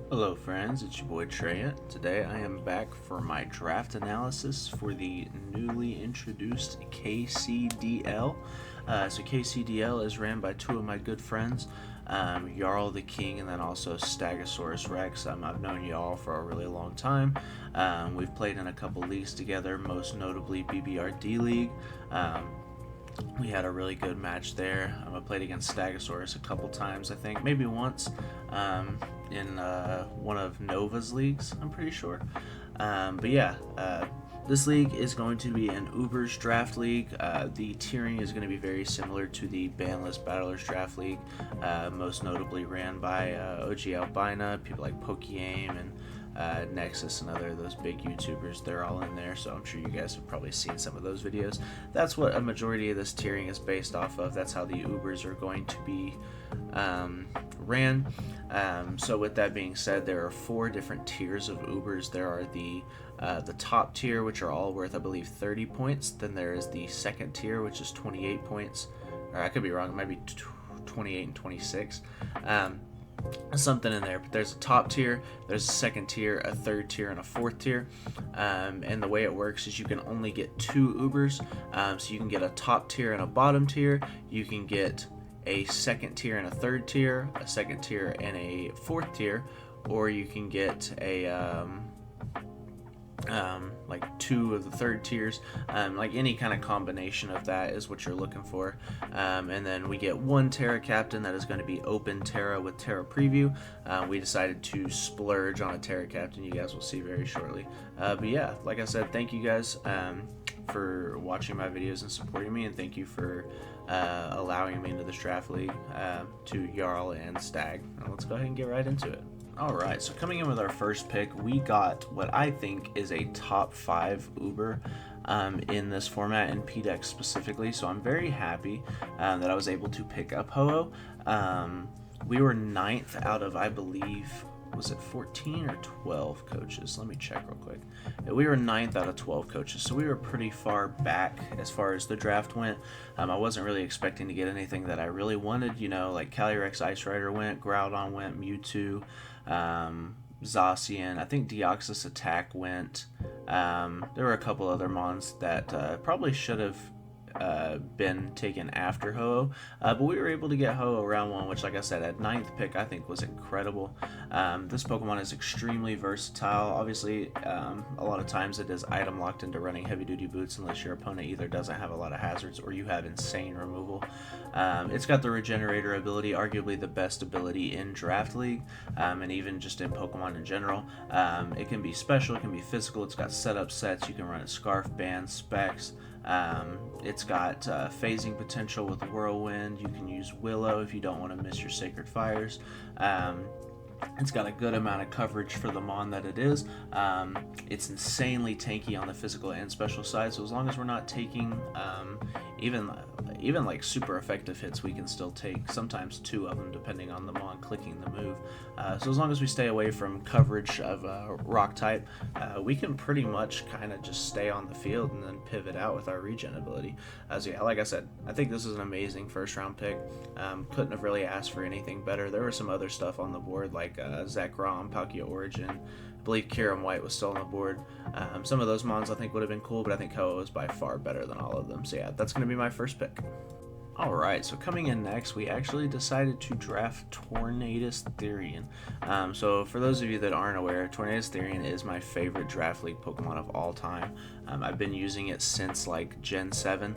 Hello friends, it's your boy Treyant. Today I am back for my draft analysis for the newly introduced KCDL. So KCDL is ran by two of my good friends, Jarl the King and then also Stegosaurus Rex. I've known y'all for a really long time. We've played in a couple leagues together, most notably BBRD League. We had a really good match there. I played against Stegosaurus a couple times, I think, maybe once, in one of Nova's leagues, I'm pretty sure. But yeah, this league is going to be an Uber's draft league. The tiering is going to be very similar to the Banless Battlers draft league, most notably ran by OG Albina, people like PokeAim and Nexus and other of those big YouTubers. They're all in there, so I'm sure you guys have probably seen some of those videos. That's what a majority of this tiering is based off of. That's how the Ubers are going to be ran. So with that being said, there are 4 different tiers of Ubers. There are the top tier, which are all worth, I believe, 30 points. Then there is the second tier, which is 28 points. Or I could be wrong, it might be 28 and 26. Something in there, but there's a top tier, there's a second tier, a third tier, and a fourth tier. And the way it works is you can only get 2 Ubers. So you can get a top tier and a bottom tier. You can get a second tier and a third tier, a second tier and a fourth tier, or you can get a like 2 of the third tiers. Like any kind of combination of that is what you're looking for. And then we get 1 Terra Captain that is going to be open Terra with Terra Preview. We decided to splurge on a Terra Captain. You guys will see very shortly. But yeah, like I said, thank you guys for watching my videos and supporting me, and thank you for allowing me into this draft league, to Jarl and Stag. Now let's go ahead and get right into it. Alright, so coming in with our first pick, we got what I think is a top 5 Uber in this format, in PDEX specifically, so I'm very happy that I was able to pick up Ho-Oh. We were 9th out of, I believe, was it 14 or 12 coaches? Let me check real quick. Yeah, we were 9th out of 12 coaches, so we were pretty far back as far as the draft went. I wasn't really expecting to get anything that I really wanted, you know, like Calyrex Ice Rider went, Groudon went, Mewtwo, Zacian, I think Deoxys Attack went. There were a couple other mons that probably should have been taken after Ho-Oh, but we were able to get Ho-Oh round 1, which, like I said, at 9th pick I think was incredible. This Pokemon is extremely versatile. Obviously, a lot of times it is item locked into running heavy duty boots unless your opponent either doesn't have a lot of hazards or you have insane removal. It's got the Regenerator ability, arguably the best ability in Draft League, and even just in Pokemon in general. It can be special, it can be physical, it's got setup sets, you can run it Scarf, Band, Specs. It's got phasing potential with Whirlwind. You can use Willow if you don't want to miss your Sacred Fires. It's got a good amount of coverage for the mon that it is. It's insanely tanky on the physical and special side, so as long as we're not taking even like super effective hits, we can still take sometimes 2 of them depending on the mon clicking the move. So as long as we stay away from coverage of rock type, we can pretty much kind of just stay on the field and then pivot out with our regen ability. So yeah, like I said, I think this is an amazing first round pick. Couldn't have really asked for anything better. There was some other stuff on the board like Zekrom, Palkia Origin. I believe Kyurem White was still on the board. Some of those mons I think would have been cool, but I think Ho-Oh is by far better than all of them. So yeah, that's going to be my first pick. Alright, so coming in next, we actually decided to draft Tornadus Therian. So for those of you that aren't aware, Tornadus Therian is my favorite draft league Pokemon of all time. I've been using it since like Gen 7.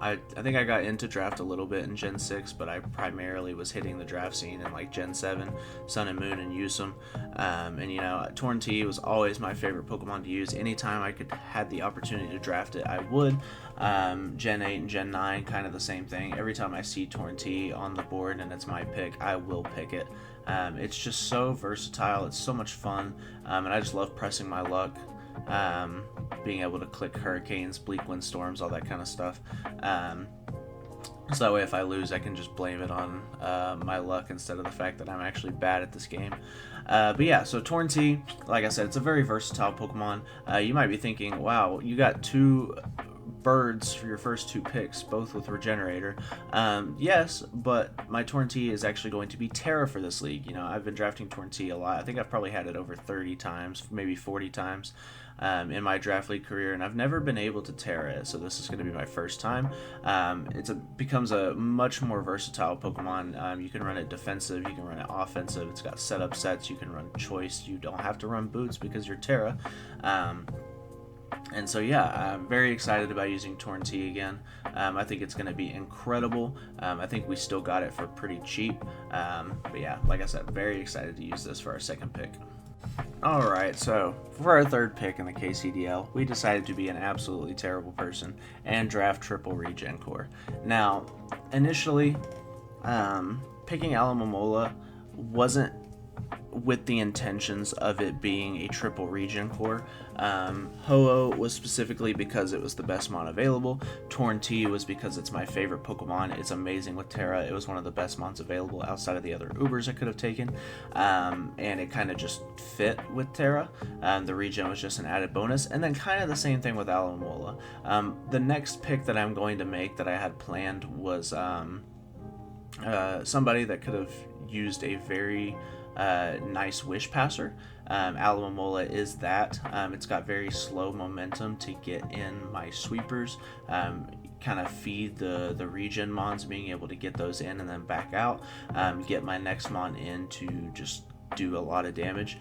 I think I got into draft a little bit in Gen 6, but I primarily was hitting the draft scene in like Gen 7, Sun and Moon, and Usum. And you know, Torn T was always my favorite Pokemon to use. Anytime I had the opportunity to draft it, I would. Gen 8 and Gen 9, kind of the same thing. Every time I see Torn T on the board and it's my pick, I will pick it. It's just so versatile, it's so much fun, and I just love pressing my luck. Being able to click hurricanes, bleak windstorms, all that kind of stuff. So that way if I lose, I can just blame it on my luck instead of the fact that I'm actually bad at this game. But yeah, so Torn T, like I said, it's a very versatile Pokemon. You might be thinking, wow, you got 2 birds for your first 2 picks, both with Regenerator. Yes, but my Torrentee is actually going to be Terra for this league. You know, I've been drafting Torrentee a lot. I think I've probably had it over 30 times, maybe 40 times in my draft league career, and I've never been able to Terra it, so this is going to be my first time. Becomes a much more versatile Pokemon. You can run it defensive, you can run it offensive. It's got setup sets, you can run choice. You don't have to run boots because you're Terra. And so yeah, I'm very excited about using Torrentee again. I think it's going to be incredible. I think we still got it for pretty cheap. But yeah, like I said, very excited to use this for our second pick. Alright, so for our third pick in the KCDL, we decided to be an absolutely terrible person and draft triple regen core. Now, initially, picking Alomomola wasn't with the intentions of it being a triple regen core. Ho-Oh was specifically because it was the best mon available. Torrentee was because it's my favorite Pokemon. It's amazing with Terra. It was one of the best mons available outside of the other Ubers I could have taken. And it kind of just fit with Terra. The regen was just an added bonus. And then kind of the same thing with Alomomola. The next pick that I'm going to make that I had planned was somebody that could have used a very nice Wish Passer. Alomomola is that. It's got very slow momentum to get in my sweepers, kind of feed the regen mons, being able to get those in and then back out, get my next mon in to just do a lot of damage.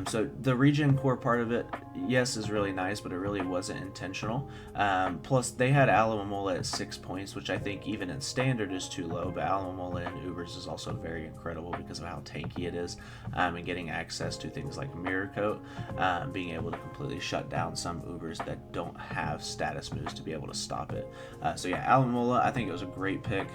So the regen core part of it, yes, is really nice, but it really wasn't intentional. Plus, they had Alomomola at 6 points, which I think even in standard is too low, but Alomomola in Ubers is also very incredible because of how tanky it is, and getting access to things like Mirror Coat, being able to completely shut down some Ubers that don't have status moves to be able to stop it. So yeah, Alomomola, I think it was a great pick.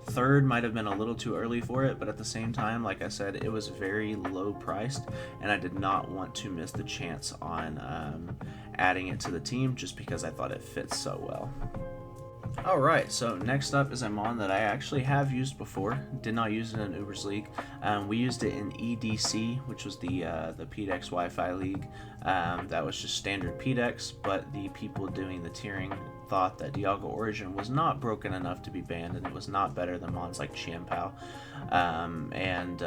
Third might have been a little too early for it, but at the same time, like I said, it was very low priced, and I did not want to miss the chance on adding it to the team just because I thought it fits so well. Alright, so next up is a mon that I actually have used before. Did not use it in Ubers League. We used it in EDC, which was the PDEX Wi-Fi League. That was just standard PDEX, but the people doing the tiering thought that Dialga Origin was not broken enough to be banned, and it was not better than mons like Chienpao and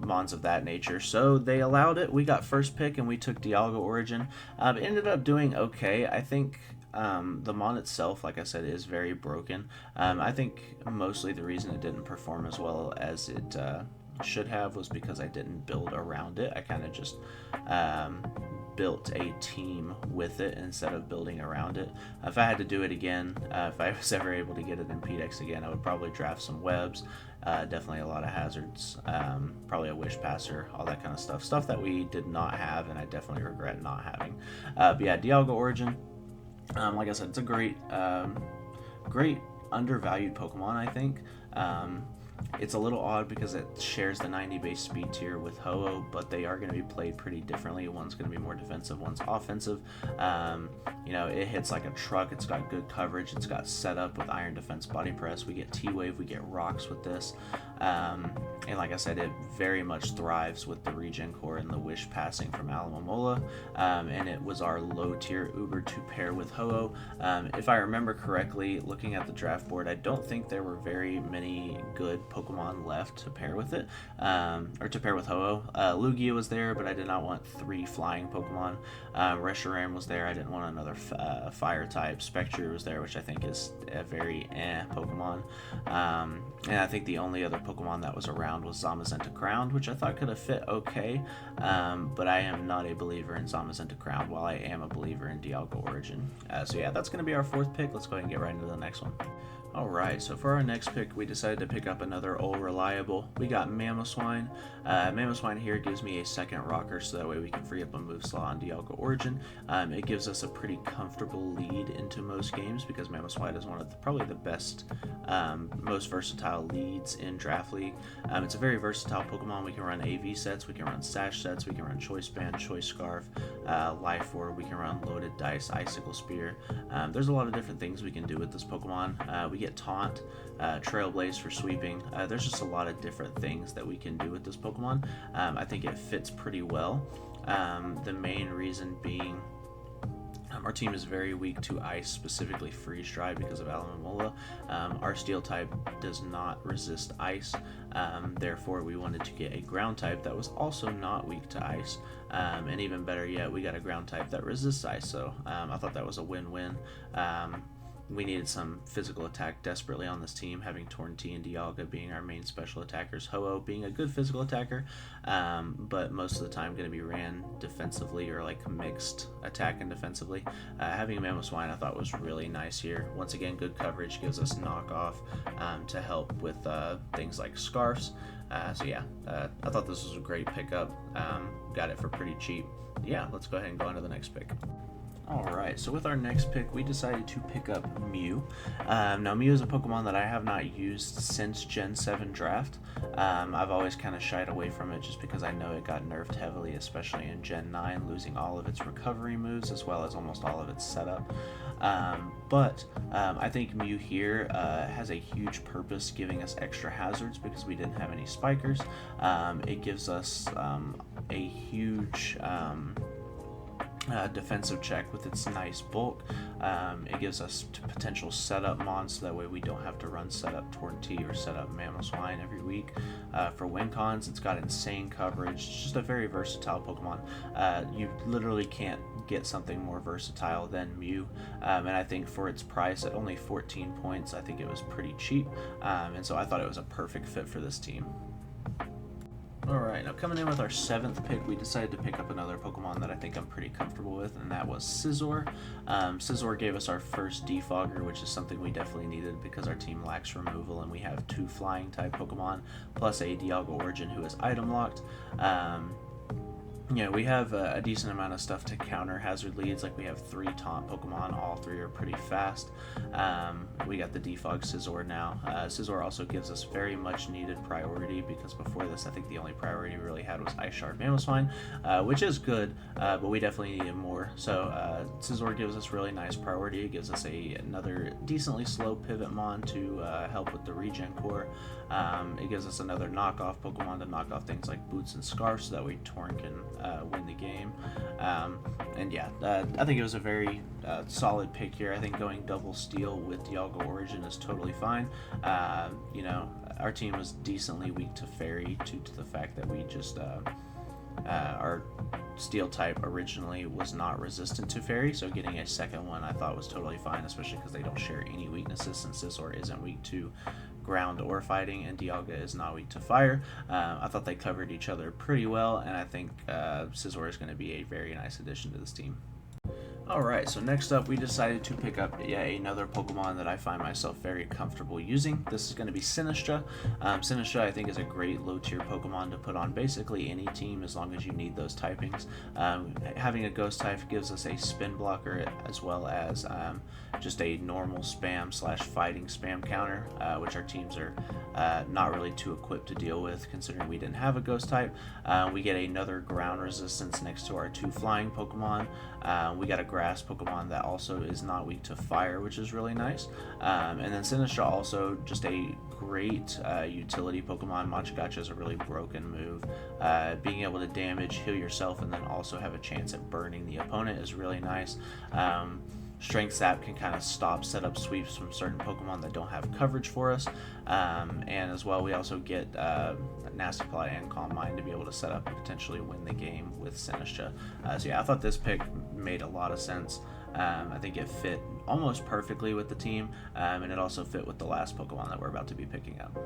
mons of that nature. So they allowed it. We got first pick, and we took Dialga Origin. It ended up doing okay. I think the mon itself, like I said, is very broken. I think mostly the reason it didn't perform as well as it should have was because I didn't build around it. I kind of just built a team with it instead of building around it. If I had to do it again, if I was ever able to get it in PDEX again, I would probably draft some webs, definitely a lot of hazards, probably a Wish Passer, all that kind of stuff that we did not have, and I definitely regret not having. But yeah, Dialga Origin, like I said, it's a great undervalued Pokemon, I think. It's a little odd because it shares the 90 base speed tier with Ho-Oh, but they are going to be played pretty differently. One's going to be more defensive, one's offensive. You know, it hits like a truck. It's got good coverage. It's got setup with Iron Defense Body Press. We get T-Wave, we get Rocks with this. And like I said, it very much thrives with the Regen Core and the Wish passing from Alomomola. And it was our low tier Uber to pair with Ho-Oh. If I remember correctly, looking at the draft board, I don't think there were very many good Pokemon left to pair with it, or to pair with Ho-Oh. Lugia was there, but I did not want 3 flying Pokemon. Reshiram was there. I didn't want another fire type. Spectre was there, which I think is a very Pokemon. And I think the only other Pokemon that was around was Zamazenta Crowned, which I thought could have fit okay, but I am not a believer in Zamazenta Crowned, while I am a believer in Dialga Origin. So yeah, that's going to be our 4th pick. Let's go ahead and get right into the next one. Alright, so for our next pick, we decided to pick up another old reliable. We got Mamoswine. Mamoswine here gives me a 2nd rocker, so that way we can free up a move slot on Dialga Origin. It gives us a pretty comfortable lead into most games because Mamoswine is one of probably the best, most versatile leads in Draft League. It's a very versatile Pokemon. We can run AV sets, we can run Sash sets, we can run Choice Band, Choice Scarf, Life Orb, we can run Loaded Dice, Icicle Spear. There's a lot of different things we can do with this Pokemon. We get Taunt, Trailblaze for sweeping. There's just a lot of different things that we can do with this Pokemon. I think it fits pretty well. The main reason being Our team is very weak to ice, specifically freeze dry, because of Alamomola. Our steel type does not resist ice, therefore we wanted to get a ground type that was also not weak to ice, and even better yet, we got a ground type that resists ice, so I thought that was a win-win. We needed some physical attack desperately on this team, having Torn T and Dialga being our main special attackers, Ho-Oh being a good physical attacker, but most of the time going to be ran defensively, or like mixed attack and defensively. Having Mamoswine I thought was really nice here. Once again, good coverage, gives us knockoff to help with things like scarfs. So yeah, I thought this was a great pickup. Got it for pretty cheap. Yeah, let's go ahead and go on to the next pick. Alright, so with our next pick, we decided to pick up Mew. Now, Mew is a Pokemon that I have not used since Gen 7 draft. I've always kind of shied away from it just because I know it got nerfed heavily, especially in Gen 9, losing all of its recovery moves as well as almost all of its setup. But I think Mew here has a huge purpose, giving us extra hazards because we didn't have any spikers. It gives us a huge defensive check with its nice bulk. It gives us potential setup mons, so that way we don't have to run setup Torn T or setup Mamoswine every week. For win cons, it's got insane coverage. It's just a very versatile Pokemon. You literally can't get something more versatile than Mew, and I think for its price at only 14 points, I think it was pretty cheap, and so I thought it was a perfect fit for this team. Alright, now coming in with our 7th pick, we decided to pick up another Pokemon that I think I'm pretty comfortable with, and that was Scizor. Scizor gave us our first Defogger, which is something we definitely needed because our team lacks removal, and we have 2 flying type Pokemon, plus a Dialga Origin who is item locked. Yeah, we have a decent amount of stuff to counter hazard leads. Like, we have 3 taunt Pokemon, all 3 are pretty fast. We got the Defog Scizor now. Scizor also gives us very much needed priority, because before this I think the only priority we really had was Ice Shard Mamoswine, which is good, but we definitely needed more. So Scizor gives us really nice priority. It gives us another decently slow pivot mon to help with the regen core. It gives us another knockoff Pokemon to knock off things like Boots and Scarf, so that way Torn can win the game. And yeah, I think it was a very solid pick here. I think going double steel with Dialga Origin is totally fine. You know, our team was decently weak to Fairy due to the fact that we just our steel type originally was not resistant to Fairy, so getting a second one I thought was totally fine, especially because they don't share any weaknesses, since Scizor isn't weak to ground or fighting and Dialga is not weak to fire. I thought they covered each other pretty well, and I think Scizor is going to be a very nice addition to this team. Alright, so next up we decided to pick up another Pokemon that I find myself very comfortable using. This is going to be Sinistcha. Sinistcha I think is a great low tier Pokemon to put on basically any team as long as you need those typings. Having a Ghost type gives us a spin blocker as well as just a normal spam / fighting spam counter, which our teams are not really too equipped to deal with considering we didn't have a Ghost type. We get another ground resistance next to our 2 flying Pokemon. We got a grass Pokemon that also is not weak to fire, which is really nice. And then Sinistcha also just a great utility Pokemon. Machagacha is a really broken move. Being able to damage, heal yourself, and then also have a chance at burning the opponent is really nice. Strength Sap can kind of stop setup sweeps from certain Pokemon that don't have coverage for us, and as well we also get Nasty Plot and Calm Mind to be able to set up and potentially win the game with Sinistcha. So yeah, I thought this pick made a lot of sense. I think it fit almost perfectly with the team, and it also fit with the last Pokemon that we're about to be picking up.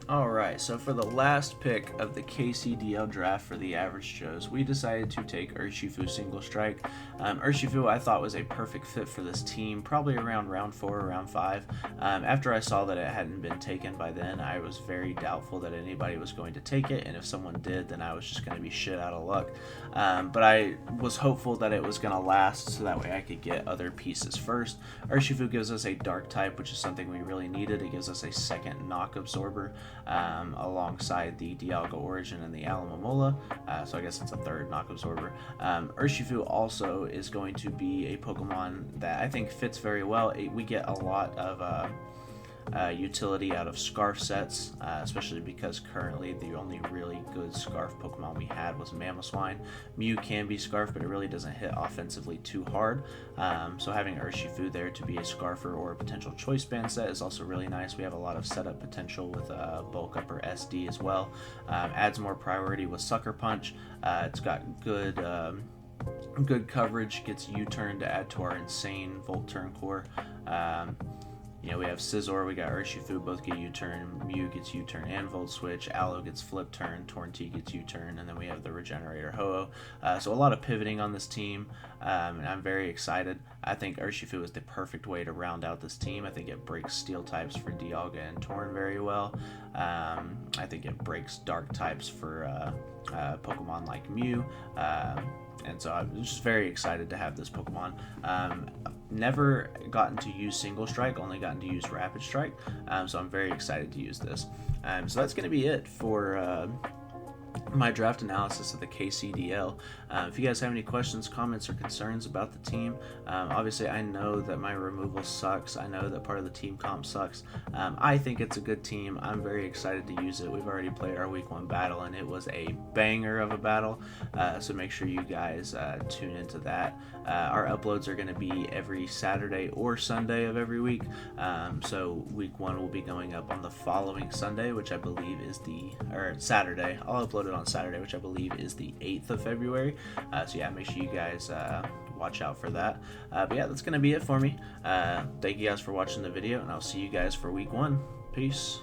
Alright, so for the last pick of the KCDL draft for the Average Joes, we decided to take Urshifu Single Strike. Urshifu I thought was a perfect fit for this team, probably around round 4 or round 5. After I saw that it hadn't been taken by then, I was very doubtful that anybody was going to take it, and if someone did, then I was just going to be shit out of luck. But I was hopeful that it was going to last, so that way I could get other pieces first. Urshifu gives us a Dark type, which is something we really needed. It gives us a second Knock Absorber, alongside the Dialga Origin and the Alamomola, so I guess it's a third Knock Absorber. Urshifu also is going to be a Pokemon that I think fits very well. We get a lot of utility out of Scarf sets, especially because currently the only really good Scarf Pokemon we had was Mamoswine. Mew can be Scarf, but it really doesn't hit offensively too hard. So having Urshifu there to be a Scarfer or a potential Choice Band set is also really nice. We have a lot of setup potential with Bulk Up or SD as well. Adds more priority with Sucker Punch. It's got good coverage, gets U-turn to add to our insane Volt Turn core. We have Scizor, we got Urshifu, both get U-turn. Mew gets U-turn and Volt Switch. Aloe gets Flip Turn. Tornti gets U-turn, and then we have the Regenerator Ho-Oh. So a lot of pivoting on this team, and I'm very excited. I think Urshifu is the perfect way to round out this team. I think it breaks Steel types for Dialga and Torn very well. I think it breaks Dark types for Pokemon like Mew. And so I'm just very excited to have this Pokemon. Never gotten to use Single Strike, only gotten to use Rapid Strike. So I'm very excited to use this. So that's going to be it for my draft analysis of the KCDL. If you guys have any questions, comments, or concerns about the team, obviously I know that my removal sucks. I know that part of the team comp sucks. I think it's a good team. I'm very excited to use it. We've already played our week 1 battle, and it was a banger of a battle. So make sure you guys tune into that. Our uploads are going to be every Saturday or Sunday of every week. So week 1 will be going up on the following Sunday, which I believe is Saturday. I'll upload it on Saturday, which I believe is the 8th of February. So yeah, make sure you guys watch out for that. But yeah, that's going to be it for me. Thank you guys for watching the video, and I'll see you guys for week 1. Peace.